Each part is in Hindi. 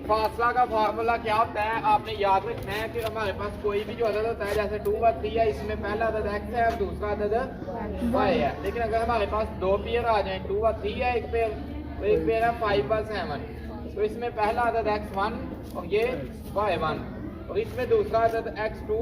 फासला का फार्मूला क्या होता है आपने याद रखना है कि हमारे पास कोई भी जो अदद होता है जैसे 2/3 है, इसमें पहला अदद x है और दूसरा अदद y है। लेकिन अगर हमारे पास दो पेयर आ जाए 2/3 है एक पेयर, तो एक पेयर है 5/7, तो इसमें पहला अदद x1 और ये y1 और इसमें दूसरा अदद x2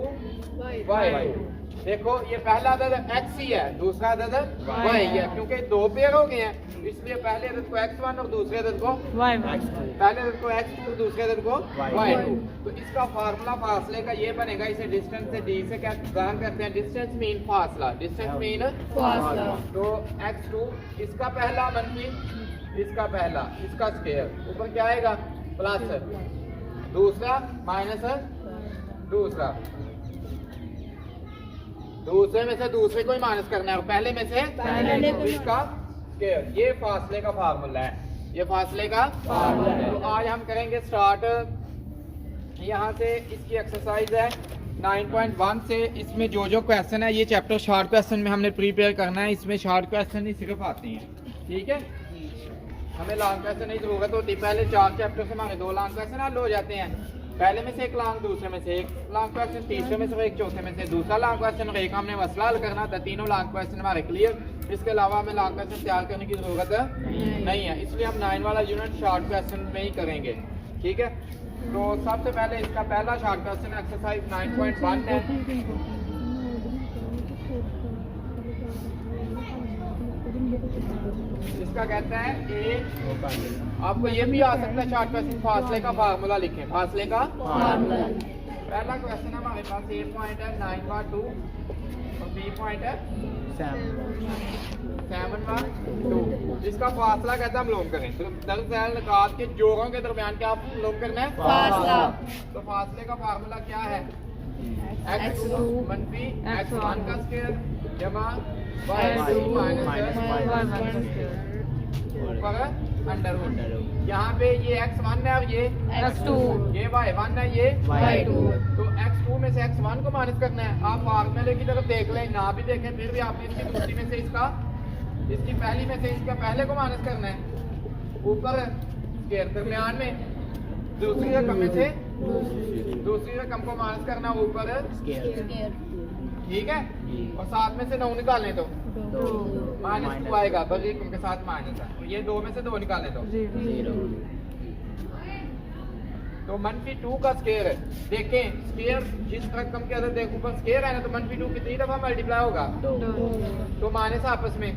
y2। देखो ये पहला अदद x ही है, दूसरा अदद y है, क्योंकि दो पेयर हो गए हैं इसलिए पहले अदद को x1 और दूसरे अदद को y1, पहले अदद को x2 और दूसरे अदद को y2। तो इसका फार्मूला फासले का ये बनेगा, इसे डिस्टेंस से d से क्या ज़ाहिर करते हैं, डिस्टेंस मीन फासला, डिस्टेंस मीन फासला। तो x2 इसका पहला मनफी इसका पहला, इसका स्क्वायर ऊपर क्या आएगा प्लस, दूसरा माइनस दूसरा, दूसरे में से दूसरे को ही माइनस करना है और पहले में से पहले को, इसका स्क्वायर। ये फासले का फार्मूला है, ये फासले का फार्मूला है। तो आज हम करेंगे स्टार्ट, यहाँ से इसकी एक्सरसाइज है 9.1 से। इसमें जो जो क्वेश्चन है ये चैप्टर शॉर्ट क्वेश्चन में हमने प्रिपेयर करना है, इसमें शॉर्ट क्वेश्चन ही सिर्फ आते हैं, ठीक है। हमें लॉन्ग क्वेश्चन की जरूरत होती है, पहले 4 चैप्टर से हमारे 2 लॉन्ग क्वेश्चन हल हो जाते हैं, पहले में से एक लॉन्ग, दूसरे में से एक लॉन्ग क्वेश्चन, तीसरे में से एक, चौथे में से दूसरा लॉन्ग क्वेश्चन और एक हमने मसला हल करना था। तीनों लॉन्ग क्वेश्चन हमारे क्लियर। इसके अलावा हमें लॉन्ग क्वेश्चन तैयार करने की जरूरत नहीं है, इसलिए हम 9 वाला यूनिट शॉर्ट क्वेश्चन में ही करेंगे, ठीक है। तो सबसे पहले इसका पहला शॉर्ट क्वेश्चन एक्सरसाइज 9.1 है। इसका कहता है ए, आपको ये भी आ सकता है शॉर्ट क्वेश्चन, फासले का फार्मूला लिखें, फासले का फार्मूला। पहला क्वेश्चन हमारे पास ए पॉइंट है 9/2 और बी पॉइंट है 7/2। इसका फासला कैसे हम लोग करें, तो दरअसल निकात के जोड़ों के दरमियान क्या लोग करना है फासला। तो फासले का फार्मूला क्या है, x2 मनफी x1 का स्क्वायर जमा y2 माइनस ऊपर अंडर रूट। यहाँ पे ये x1 है और ये x2, ये y1 है ये y2। तो x2 में से x1 को माइनस करना है। आप फार्मूले की तरफ देख लें, ना भी देखें फिर भी आपने इसकी दूसरी में से इसका, इसकी पहली में से इसका पहले को माइनस करना है, ऊपर स्क्वायर दरमियान में दूसरी रकम में से दूसरी रकम को माइनस करना ऊपर स्क्वायर, ठीक है। और साथ में से 9 निकालें तो -2 आएगा, बड़ी रकम के साथ माइनस है, तो ये 2 में से 2 निकालें तो 0। तो -2 का स्क्वायर है, देखें स्क्वायर जिस रकम के अंदर देखो ऊपर स्क्वायर है ना, तो -2 कितनी दफा मल्टीप्लाई होगा 2, तो माइनस आपस में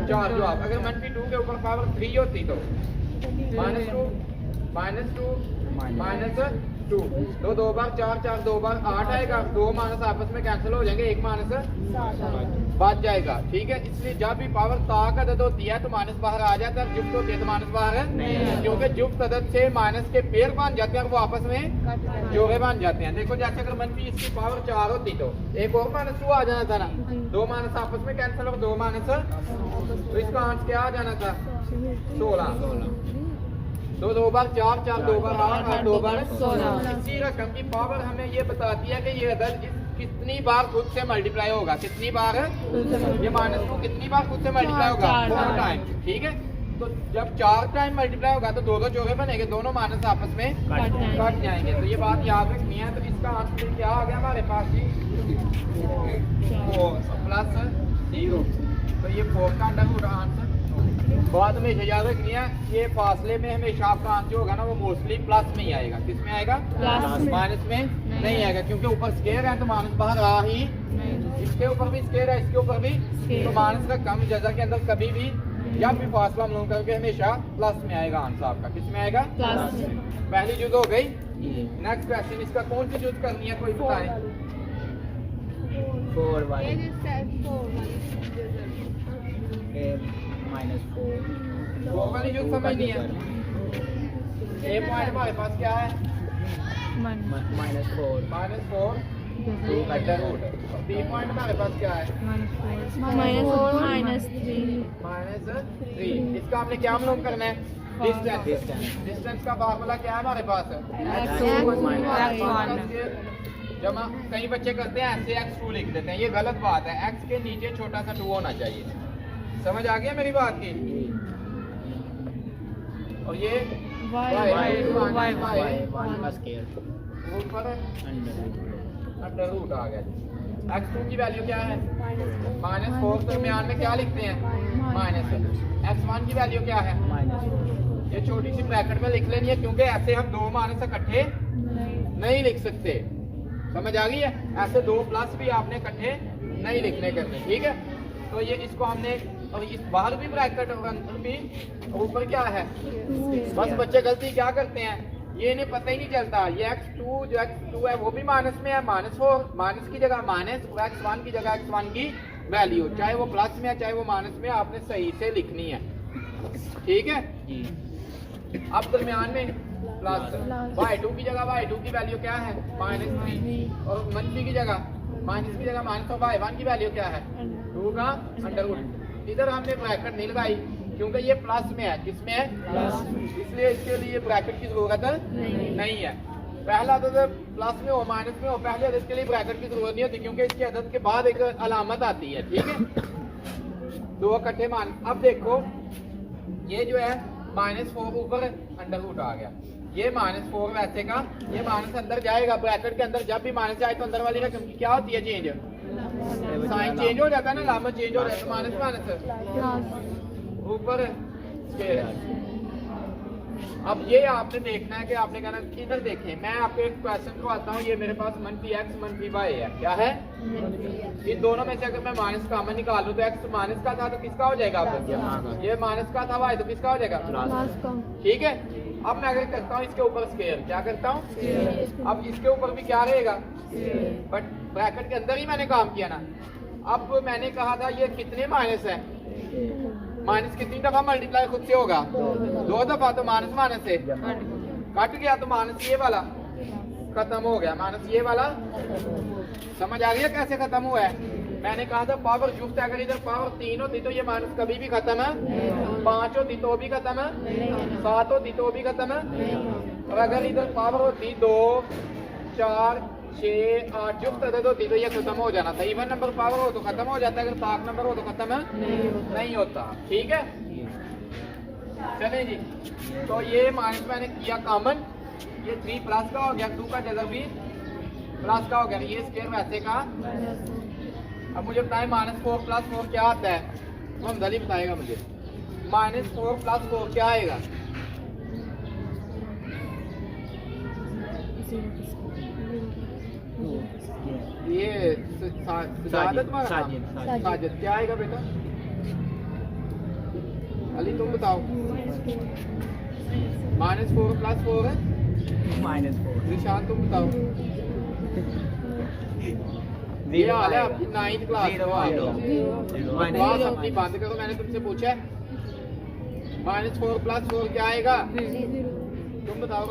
4 जो आप, अगर -2 के ऊपर पावर 3 होती तो -2 -2, तो 2 बार 4 4 2 बार 8 आएगा, 2 माइनस आपस में कैंसिल हो जाएंगे, 1 माइनस बच जाएगा, ठीक है। इसलिए जब भी पावर ताक अदद होती है तो माइनस बाहर आ जाता है, जुफ्त होती है तो माइनस बाहर नहीं, क्योंकि जुफ्त अदद से माइनस के पेयर बन जाते हैं और वो आपस में जोड़े बन जाते हैं। देखो जैसे अगर मनफी इसकी पावर 4 होती तो एक और -2 आ जाना था ना, 2 माइनस आपस में कैंसिल और 2 माइनस, तो इसका आंसर क्या आ जाना था 16। तो 2 बार 4 4 2 बार 8 8 2 बार 16। इसी रकम की पावर हमें ये बताती है कि ये अदद कितनी बार खुद से मल्टीप्लाई होगा, कितनी बार ये -2 कितनी बार खुद से मल्टीप्लाई होगा 4 टाइम, ठीक है। तो जब 4 टाइम मल्टीप्लाई होगा तो 2 जोड़े बनेंगे, दोनों माइनस आपस में कट जाएंगे। तो ये बात याद रखनी है। तो इसका आंसर क्या आ गया हमारे पास जी, 4 प्लस 0, तो ये 4 का अंडर रूट आंसर। बात हमेशा याद रखनी है, ये फासले में हमेशा आपका आंसर होगा ना वो मोस्टली प्लस में ही आएगा, किस में आएगा माइनस में नहीं आएगा, क्योंकि ऊपर स्क्वायर है तो माइनस बाहर आ ही, इसके ऊपर भी स्क्वायर है इसके ऊपर भी, तो माइनस का कम जजा के अंदर कभी भी जब भी फासला हम लोग करके हमेशा प्लस में आएगा आंसर आपका, किस में आएगा प्लस में। पहली जुद हो गई। नेक्स्ट क्वेश्चन, इसका कौन सी जुद करनी है कोई बताए, 4 वाली -4 वाली जो समझनी है। ए पॉइंट हमारे पास क्या है -4 अंडर रूट, बी पॉइंट हमारे पास क्या है -3। इसका हमने क्या मालूम करना है, डिस्टेंस का फार्मूला क्या है हमारे पास जमा, कई बच्चे करते हैं ऐसे x2 लिख देते हैं, ये गलत बात है, x के नीचे छोटा सा 2 होना चाहिए। समझ आ गया मेरी बात की। और ये ऊपर अंडर रूट आ गया। x2 की वैल्यू क्या है -4, दरमियान में क्या लिखते हैं माइनस। x1 की वैल्यू क्या है ये छोटी सी ब्रैकेट में लिख लेनी है, क्योंकि ऐसे हम दो माइनस इकट्ठे नहीं लिख सकते। समझ आ गई है? ऐसे दो प्लस भी आपने इकट्ठे नहीं लिखने करने, ठीक है। तो ये इसको हमने, और इस बाहर भी ब्रैकेट और अंदर भी, ऊपर क्या है। बस बच्चे गलती क्या करते हैं, ये इन्हें पता ही नहीं चलता। ये x2 जो x2 है वो भी माइनस में है, -4 माइनस की जगह माइनस, x1 की जगह x1 की वैल्यू, चाहे वो प्लस में है चाहे वो माइनस में, आपने सही से लिखनी है, ठीक है। अब दरमियान में प्लस, y2 की जगह y2 की वैल्यू क्या है -3, और मनफी की जगह माइनस की जगह माइनस, और y1 की वैल्यू क्या है 2 का अंडर रूट। इधर हमने ब्रैकेट नहीं लगाई क्योंकि ये प्लस में है, किसमें है प्लस, इसलिए इसके लिए ब्रैकेट की जरूरत नहीं है। पहला अदद प्लस में हो माइनस में हो, पहले अदद के लिए ब्रैकेट की जरूरत नहीं होती, क्योंकि इसके अदद के बाद एक अलामत आती है, ठीक है। दो इकट्ठे मान, अब देखो ये जो है -4 ऊपर अंडर रूट आ गया, ये -4 वैसे का, ये माइनस अंदर जाएगा ब्रैकेट के अंदर। जब भी माइनस जाए तो अंदर वाली रकम की क्या होती है चेंज, साइन चेंज हो जाता है ना, अलामत चेंज हो जाता है। माइनस माइनस ऊपर स्क्वायर। अब ये आपने देखना है कि आपने कहना इधर देखें, मैं आपको एक क्वेश्चन को आता हूँ। ये मेरे पास -x -y है, क्या है इन दोनों में से अगर मैं माइनस कॉमन निकाल लूँ तो x माइनस का था तो किसका हो जाएगा, ये माइनस का था y तो किसका हो जाएगा, ठीक है। अब मैं अगर करता हूँ इसके ऊपर स्क्वायर, क्या करता हूँ, अब इसके ऊपर भी क्या रहेगा, बट ब्रैकेट के अंदर ही मैंने काम किया ना। अब मैंने कहा था ये कितने माइनस है, माइनस कितनी दफा मल्टीप्लाई खुद से होगा, 2 दफा, तो माइनस माइनस से कट गया, तो माइनस ये वाला खत्म हो गया, माइनस ये वाला। समझ आ गया कैसे खत्म हुआ है। मैंने कहा था पावर जुफ्त, अगर इधर पावर 3 होती तो ये माइनस कभी भी खत्म है, 5 होती तो भी खत्म है, 7 होती तो भी खत्म है, और अगर इधर पावर होती 2 4 6 8 जुफ्त अदद होती तो ये खत्म हो जाना था। इवन नंबर पावर हो तो खत्म हो जाता है, अगर ताक नंबर हो तो खत्म नहीं होता, ठीक है। चले जी, तो ये माइनस मैंने किया कॉमन, ये 3 प्लस का हो गया, 2 का जगह भी प्लस का हो गया, ये स्क्वायर वैसे का। अब मुझे बताएं -4 + 4 क्या आता है, हम दली बताएगा मुझे। -4 + 4 क्या आएगा, ये साजिद क्या आएगा बेटा, अली तुम बताओ। -4 + 4 है -4, निशान तुम बताओ। ये हाल है आपकी 9th क्लास क्लास अपनी बंद करो, मैंने तुमसे पूछा -4 + 4 क्या आएगा, तुम बताओ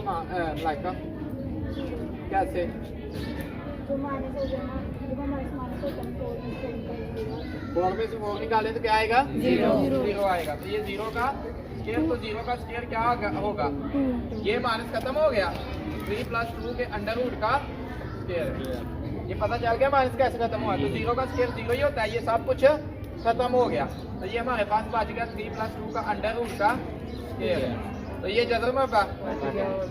लाइका कैसे। 4 में से 4 निकाले तो क्या आएगा, 0 आएगा। तो ये 0 का स्क्वायर, तो 0 का स्क्वायर क्या होगा, ये माइनस खत्म हो गया, 3 + 2 के अंडर रूट का स्क्वायर। ये पता चल गया माइनस कैसे खत्म हुआ, तो 0 का स्क्वायर 0 ही होता है, ये सब कुछ खत्म हो गया। तो ये हमारे पास बच गया 3 + 2 का अंडर रूट का स्क्वायर है, तो ये जदर में होगा,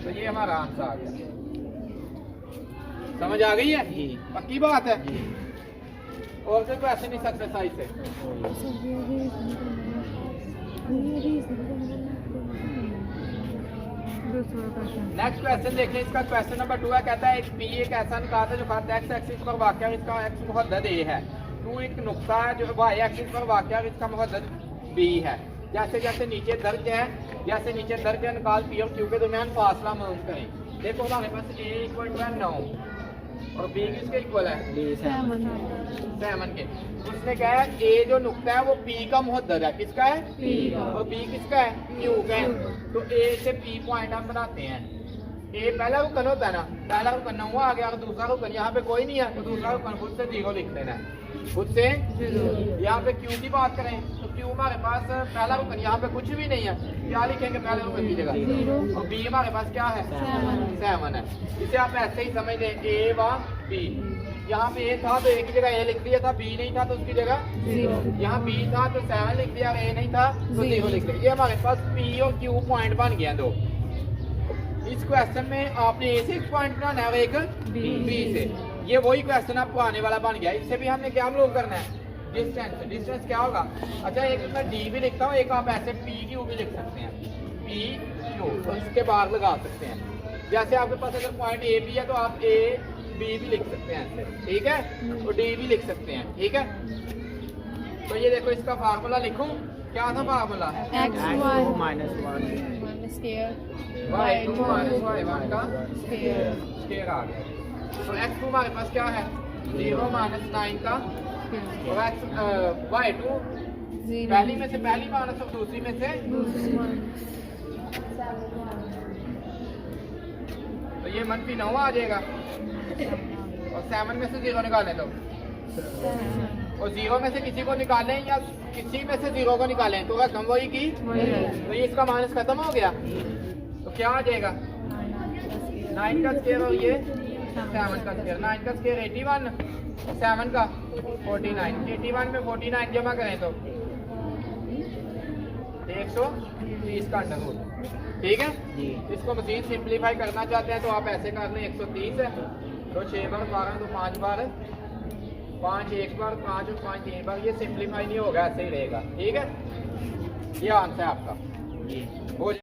तो ये हमारा आंसर आ गया। समझ आ गई है, पक्की बात है। और कोई क्वेश्चन इस एक्सरसाइज से, नेक्स्ट क्वेश्चन देखें। इसका क्वेश्चन नंबर 2 है, कहता है एक पी एक ऐसा निकाल है जो खाता x एक्सिस पर वाक़या है, इसका x मुहद्दद a है। 2 एक नुक्ता है जो y एक्सिस पर वाक़या है, इसका मुहद्दद b है। जैसे जैसे नीचे दर्ज है, जैसे नीचे दर्ज है, निकाल p और q के दरमियान फासला मालूम करें। देखो हमारे पास a = 9 और b किसके इक्वल है, 7 के। उसने कहा है a जो नुक्ता है वो p का मुहद्दद है, किसका है p का, और b किसका है q का है। तो a से p पॉइंट हम बनाते हैं। a पहला रुकन होता है ना, पहला रुकन 9 आ गया, और दूसरा रुकन यहाँ पे कोई नहीं है, तो दूसरा रुकन खुद से 0 लिख देना है, खुद से 0। यहाँ पे q की बात करें तो q हमारे पास पहला रुकन यहाँ पे कुछ भी नहीं है, क्या लिखेंगे पहले रुकन की जगह, और b हमारे पास क्या है 7 है। इसे आप ऐसे ही समझ लें, a व b। यहाँ पे a था तो a की जगह a लिख दिया था, b नहीं था तो उसकी जगह 0। यहाँ b था तो 7 लिख दिया, और a नहीं था तो 0 लिख दिया। ये हमारे पास p और q पॉइंट बन गया 2। इस क्वेश्चन में आपने ए से एक पॉइंट बनाना है और एक बी से। ये वही क्वेश्चन आपको आने वाला बन गया। इससे भी हमने क्या प्रूव करना है, डिस्टेंस। डिस्टेंस क्या होगा, अच्छा एक मैं डी भी लिखता हूँ, एक आप ऐसे पी क्यू भी लिख सकते हैं, पी क्यू, और इसके बाहर लगा सकते हैं। जैसे आपके पास अगर पॉइंट ए बी है तो आप ए बी भी लिख सकते हैं ऐसे, ठीक है, और डी भी लिख सकते हैं, ठीक है। तो ये देखो इसका फार्मूला लिखूं, क्या था formula, x1 minus 1 square y2 minus y1 का स्क्वायर आ गया। तो x2 हमारे पास क्या है, 0 माइनस 9 का, और y2 पहली में से पहली माइनस और दूसरी में से, तो ये -9 आ जाएगा। और 7 में से 0 निकालें तो, और 0 में से किसी को निकालें या किसी में से 0 को निकालें तो रकम वही की, तो ये इसका माइनस खत्म हो गया। तो क्या आ जाएगा, 9 का स्क्वायर और ये 7 का स्क्वायर। 9 का स्क्वायर 81, 7 का 49। 81 में 49 जमा करें तो 130 का अंडर रूट, ठीक है। इसको मजीद सिंप्लीफाई करना चाहते हैं तो आप ऐसे कर लें, 130 है तो 6 बार 12 तो 5 बार, 5 एक बार, 5 और 5 3 बार। ये सिंप्लीफाई नहीं होगा, ऐसे ही रहेगा, ठीक है। ये आंसर है आपका, हो